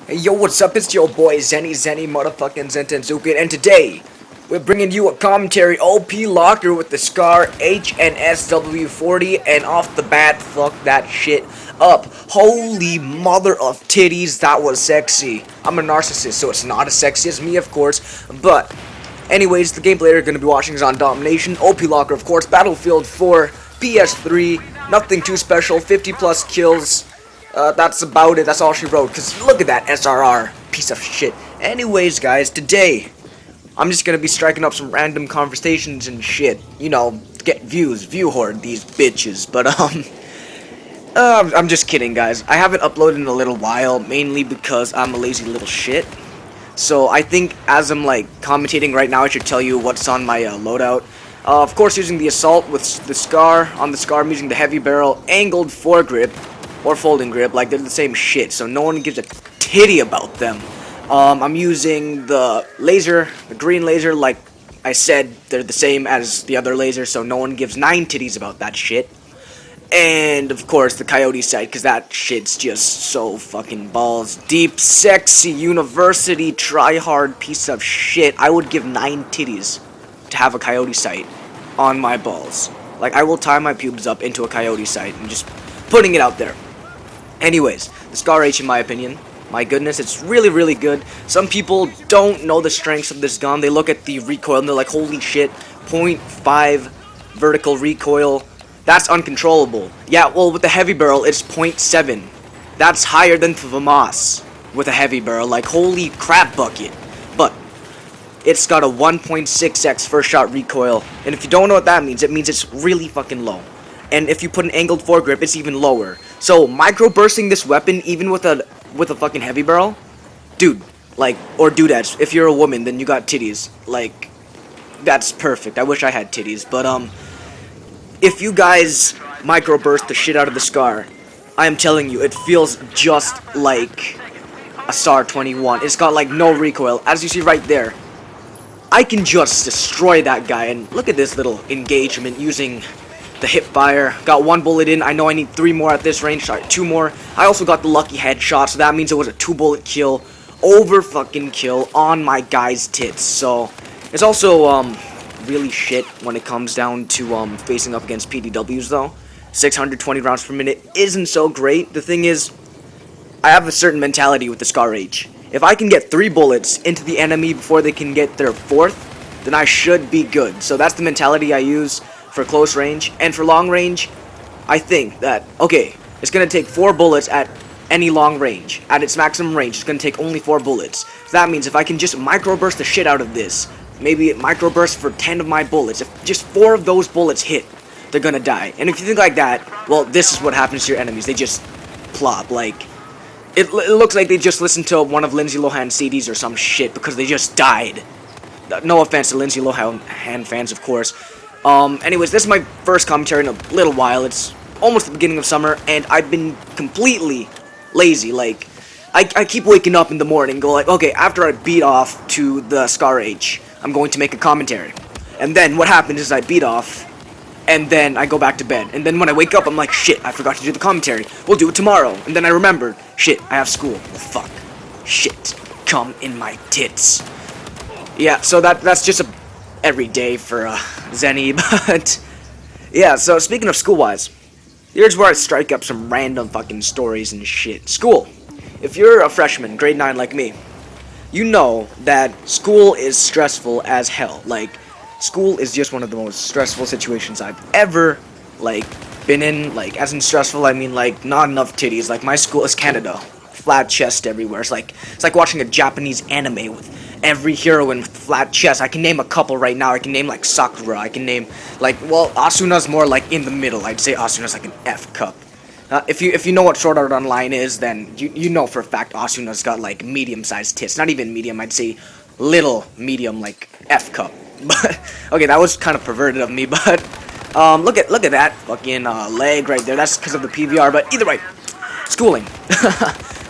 Hey yo, what's up? It's your boy Zenny motherfucking Zentenzuka, and today we're bringing you a commentary OP Locker with the Scar HNSW40, and off the bat, fuck that shit up. Holy mother of titties, that was sexy. I'm a narcissist, so it's not as sexy as me, of course, but anyways, the gameplay you're gonna be watching is on Domination, OP Locker, of course, Battlefield 4, PS3, nothing too special, 50 plus kills. That's about it. That's all she wrote. Because look at that SRR. Piece of shit. Anyways, guys, today, I'm just going to be striking up some random conversations and shit. You know, get views. View hoard these bitches. But, I'm just kidding, guys. I haven't uploaded in a little while. Mainly because I'm a lazy little shit. So, I think as I'm, like, commentating right now, I should tell you what's on my, loadout. Of course, using the Assault with the Scar. On the Scar, I'm using the Heavy Barrel. Angled foregrip. Or folding grip, like they're the same shit, so no one gives a titty about them. I'm using the laser, the green laser, like I said, they're the same as the other laser, so no one gives 9 titties about that shit. And, of course, the Coyote sight, because that shit's just so fucking balls deep, sexy, university, try-hard piece of shit. I would give 9 titties to have a Coyote sight on my balls. Like, I will tie my pubes up into a Coyote sight and just putting it out there. Anyways, the Scar H, in my opinion, my goodness, it's really, really good. Some people don't know the strengths of this gun. They look at the recoil and they're like, holy shit, 0.5 vertical recoil. That's uncontrollable. Yeah, well, with the heavy barrel, it's 0.7. That's higher than FAMAS with a heavy barrel. Like, holy crap bucket. But it's got a 1.6x first shot recoil. And if you don't know what that means, it means it's really fucking low. And if you put an angled foregrip, it's even lower. So micro bursting this weapon, even with a fucking heavy barrel, dude, like, or dudettes. If you're a woman, then you got titties. Like, that's perfect. I wish I had titties, but if you guys micro burst the shit out of the Scar, I am telling you, it feels just like a SAR 21. It's got like no recoil, as you see right there. I can just destroy that guy, and look at this little engagement using the hip fire. Got 1 bullet in. I know I need 3 more at this range. Sorry, 2 more. I also got the lucky headshot, so that means it was a 2-bullet kill. Over fucking kill on my guy's tits. So it's also really shit when it comes down to facing up against PDWs though. 620 rounds per minute isn't so great. The thing is, I have a certain mentality with the Scar H. If I can get 3 bullets into the enemy before they can get their 4th, then I should be good. So that's the mentality I use for close range. And for long range, I think that, okay, it's going to take 4 bullets at any long range. At its maximum range, it's going to take only 4 bullets. So that means if I can just microburst the shit out of this, maybe microburst for 10 of my bullets, if just 4 of those bullets hit, they're going to die. And if you think like that, well, this is what happens to your enemies. They just plop. Like, it looks like they just listened to one of Lindsay Lohan's CDs or some shit because they just died. No offense to Lindsay Lohan fans, of course. Anyways, this is my first commentary in a little while. It's almost the beginning of summer, and I've been completely lazy. Like, I keep waking up in the morning, go like, okay, after I beat off to the Scar H, I'm going to make a commentary. And then what happens is I beat off, and then I go back to bed. And then when I wake up, I'm like, shit, I forgot to do the commentary. We'll do it tomorrow. And then I remembered, shit, I have school. Well, fuck. Shit. Come in my tits. Yeah, so that's just a every day for Zenny, but yeah, so speaking of school-wise, here's where I strike up some random fucking stories and shit. School. If you're a freshman, grade 9 like me, you know that school is stressful as hell. Like, school is just one of the most stressful situations I've ever, like, been in. Like, as in stressful, I mean, like, not enough titties. Like, my school is Canada. Flat chest everywhere. It's like watching a Japanese anime with every heroine with flat chest. I can name a couple right now. I can name like Sakura. I can name like, well, Asuna's more like in the middle. I'd say Asuna's like an F cup. If you know what Sword Art Online is, then you know for a fact Asuna's got like medium-sized tits. Not even medium. I'd say little medium, like F cup. But okay, that was kind of perverted of me. But look at that fucking leg right there. That's because of the PVR. But either way, schooling.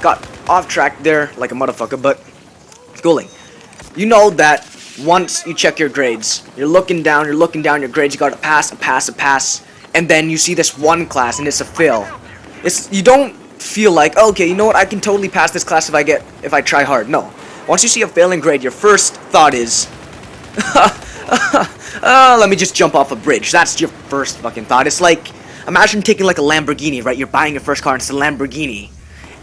Got off track there like a motherfucker. But schooling. You know that once you check your grades, you're looking down your grades, you got a pass, and then you see this one class, and it's a fail. You don't feel like, okay, you know what, I can totally pass this class if I try hard. No. Once you see a failing grade, your first thought is, let me just jump off a bridge. That's your first fucking thought. It's like, imagine taking like a Lamborghini, right? You're buying your first car, and it's a Lamborghini.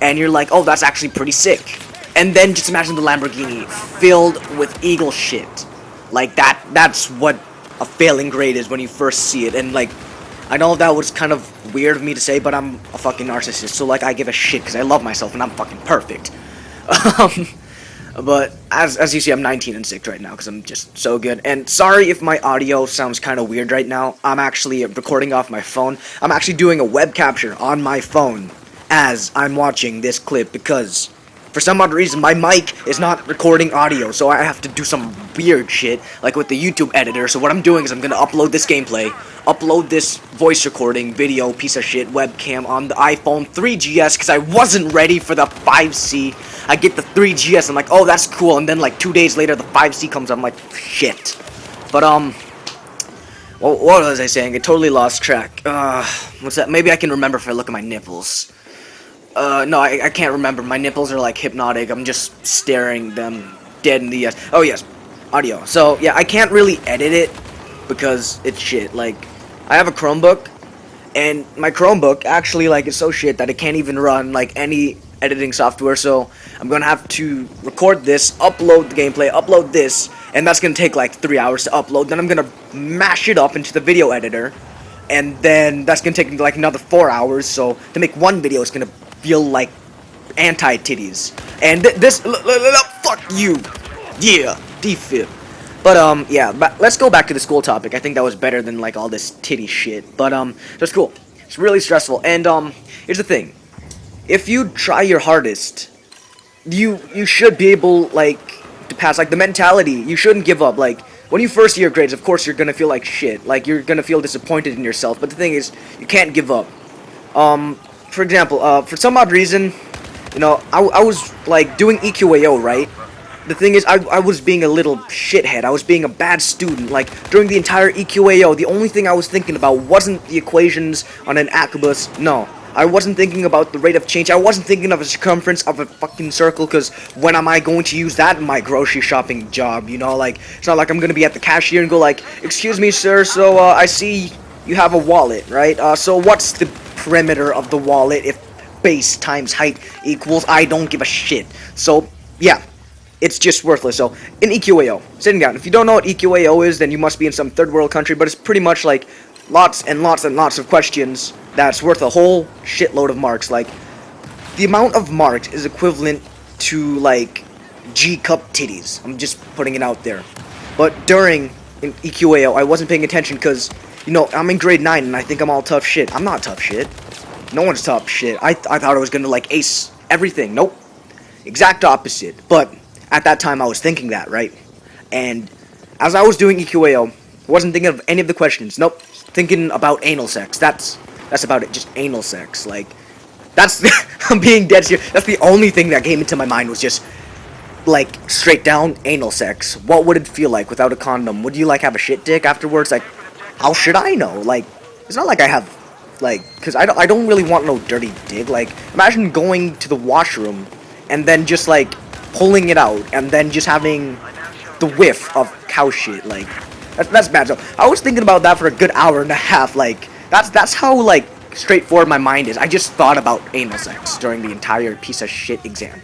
And you're like, oh, that's actually pretty sick. And then just imagine the Lamborghini filled with eagle shit. Like, that's what a failing grade is when you first see it. And like, I know that was kind of weird of me to say, but I'm a fucking narcissist. So like, I give a shit because I love myself and I'm fucking perfect. But as you see, I'm 19 and 6 right now because I'm just so good. And sorry if my audio sounds kind of weird right now. I'm actually recording off my phone. I'm actually doing a web capture on my phone as I'm watching this clip because for some odd reason my mic is not recording audio, so I have to do some weird shit like with the YouTube editor. So what I'm doing is I'm gonna upload this gameplay, upload this voice recording video piece of shit webcam on the iPhone 3GS because I wasn't ready for the 5C. I get the 3GS, I'm like, oh, that's cool, and then like 2 days later the 5C comes, I'm like, shit. But well, what was I saying? I totally lost track. What's that? Maybe I can remember if I look at my nipples. No, I can't remember. My nipples are like hypnotic. I'm just staring them dead in the eyes. Oh yes, audio. So yeah, I can't really edit it because it's shit. Like, I have a Chromebook, and my Chromebook actually like is so shit that it can't even run like any editing software. So I'm gonna have to record this, upload the gameplay, upload this, and that's gonna take like 3 hours to upload. Then I'm gonna mash it up into the video editor, and then that's gonna take like another 4 hours. So to make one video, it's gonna feel like anti-titties. And this, fuck you, yeah, Defib. But yeah, but let's go back to the school topic. I think that was better than like all this titty shit. But that's cool. It's really stressful. And here's the thing: if you try your hardest, you should be able like to pass. Like the mentality, you shouldn't give up. Like when you first see your grades, of course you're gonna feel like shit. Like you're gonna feel disappointed in yourself. But the thing is, you can't give up. For example, for some odd reason, you know, I was like doing EQAO, right? The thing is, I was being a little shithead. I was being a bad student. Like during the entire EQAO, the only thing I was thinking about wasn't the equations on an acubus. No, I wasn't thinking about the rate of change. I wasn't thinking of a circumference of a fucking circle, because when am I going to use that in my grocery shopping job? You know, like, it's not like I'm gonna be at the cashier and go like, excuse me, sir, so I see you have a wallet, right? So what's the perimeter of the wallet if base times height equals? I don't give a shit. So yeah, it's just worthless. So in EQAO, sitting down, if you don't know what EQAO is, then you must be in some third world country, but it's pretty much like lots and lots and lots of questions that's worth a whole shitload of marks. Like, the amount of marks is equivalent to like G cup titties. I'm just putting it out there. But during in EQAO, I wasn't paying attention because, you know, I'm in grade 9 and I think I'm all tough shit. I'm not tough shit. No one's tough shit. I thought I was gonna like ace everything. Nope. Exact opposite. But at that time I was thinking that, right? And as I was doing EQAO, wasn't thinking of any of the questions. Nope. Thinking about anal sex. That's about it. Just anal sex. Like, that's I'm being dead serious. That's the only thing that came into my mind, was just like straight down anal sex. What would it feel like without a condom? Would you like have a shit dick afterwards? Like, how should I know? Like, it's not like I have, like, because I don't really want no dirty dick. Like, imagine going to the washroom and then just like pulling it out and then just having the whiff of cow shit. Like, that's bad. So I was thinking about that for a good hour and a half. Like, that's how like straightforward my mind is. I just thought about anal sex during the entire piece of shit exam.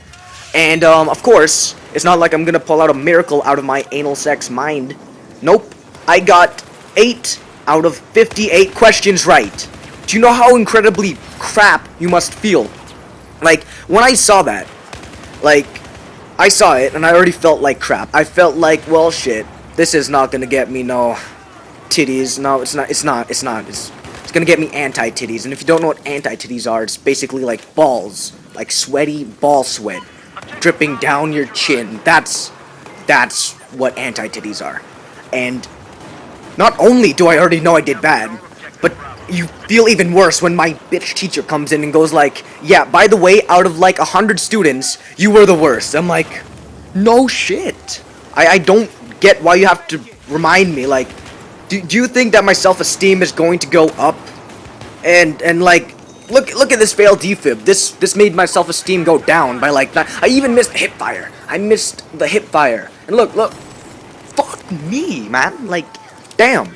And of course, it's not like I'm gonna pull out a miracle out of my anal sex mind. Nope. I got 8 out of 58 questions right. Do you know how incredibly crap you must feel? Like, when I saw that, like, I saw it and I already felt like crap. I felt like, well, shit, this is not gonna get me no titties. No, it's not. It's gonna get me anti-titties. And if you don't know what anti-titties are, it's basically like balls. Like sweaty ball sweat dripping down your chin. That's what anti-titties are. And not only do I already know I did bad, but you feel even worse when my bitch teacher comes in and goes like, yeah, by the way, out of like 100 students, you were the worst. I'm like, no shit. I don't get why you have to remind me. Like, do you think that my self-esteem is going to go up? And like, look at this failed defib. This made my self-esteem go down by like I even missed the hip fire. I missed the hip fire. And look, fuck me, man. Like, damn.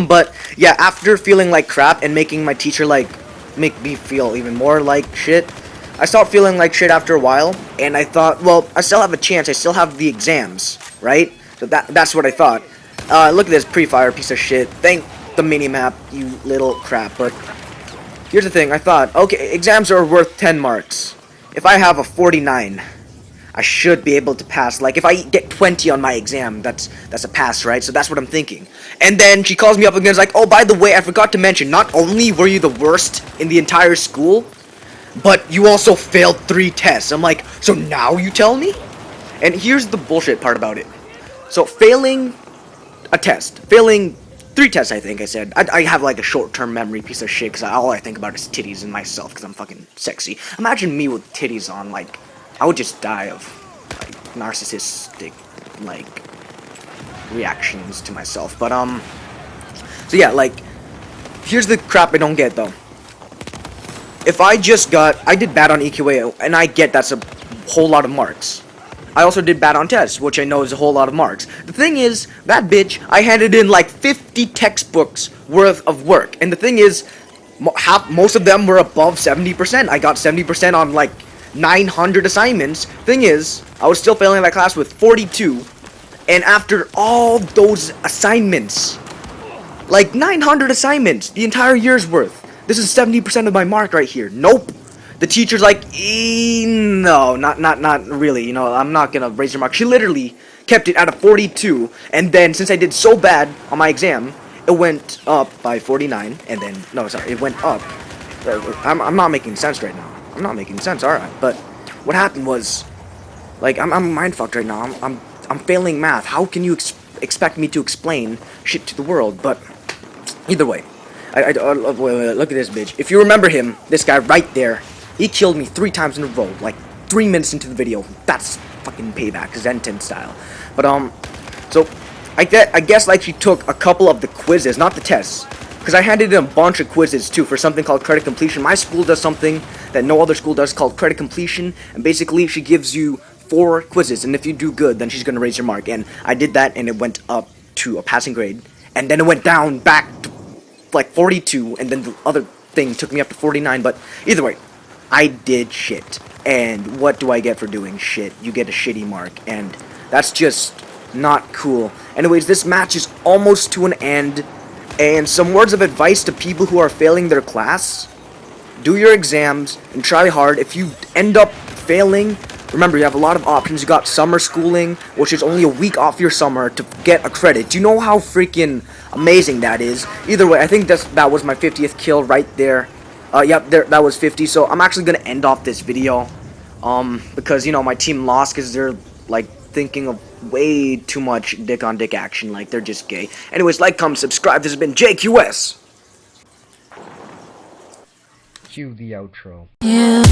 But yeah, after feeling like crap and making my teacher like make me feel even more like shit, I stopped feeling like shit after a while, and I thought, well, I still have a chance. I still have the exams, right? So that's what I thought. Look at this pre-fire piece of shit. Thank the minimap, you little crap. But here's the thing. I thought, okay, exams are worth 10 marks. If I have a 49, I should be able to pass. Like, if I get 20 on my exam, that's a pass, right? So that's what I'm thinking. And then she calls me up again, is like, oh, by the way, I forgot to mention, not only were you the worst in the entire school, but you also failed 3 tests. I'm like, so now you tell me? And here's the bullshit part about it. So failing a test, failing 3 tests, I think I said. I have like a short-term memory piece of shit, because all I think about is titties and myself, because I'm fucking sexy. Imagine me with titties on, like, I would just die of, like, narcissistic, like, reactions to myself. But, so yeah, like, here's the crap I don't get, though. If I did bad on EQA, and I get that's a whole lot of marks. I also did bad on tests, which I know is a whole lot of marks. The thing is, that bitch, I handed in like 50 textbooks worth of work. And the thing is, most of them were above 70%. I got 70% on like 900 assignments. Thing is, I was still failing that class with 42. And after all those assignments, like 900 assignments, the entire year's worth. This is 70% of my mark right here. Nope. The teacher's like, no, not really. You know, I'm not gonna raise your mark. She literally kept it at a 42, and then since I did so bad on my exam, it went up by 49, and then no, sorry, it went up. I'm not making sense right now. I'm not making sense. All right, but what happened was, like, I'm mind fucked right now. I'm failing math. How can you expect me to explain shit to the world? But either way, wait, look at this bitch. If you remember him, this guy right there. He killed me 3 times in a row, like 3 minutes into the video. That's fucking payback, Zen10 style. But so I guess like she took a couple of the quizzes, not the tests, because I handed in a bunch of quizzes too for something called credit completion. My school does something that no other school does called credit completion, and basically she gives you 4 quizzes, and if you do good, then she's gonna raise your mark. And I did that, and it went up to a passing grade, and then it went down back to like 42, and then the other thing took me up to 49. But either way, I did shit, and what do I get for doing shit? You get a shitty mark, and that's just not cool. Anyways, this match is almost to an end, and some words of advice to people who are failing their class: do your exams and try hard. If you end up failing, remember you have a lot of options. You got summer schooling, which is only a week off your summer to get a credit. Do you know how freaking amazing that is? Either way, I think that was my 50th kill right there. Yep, that was 50. So I'm actually gonna end off this video, because, you know, my team lost because they're like thinking of way too much dick on dick action, like they're just gay. Anyways, like, comment, subscribe. This has been JQS. Cue the outro. Yeah.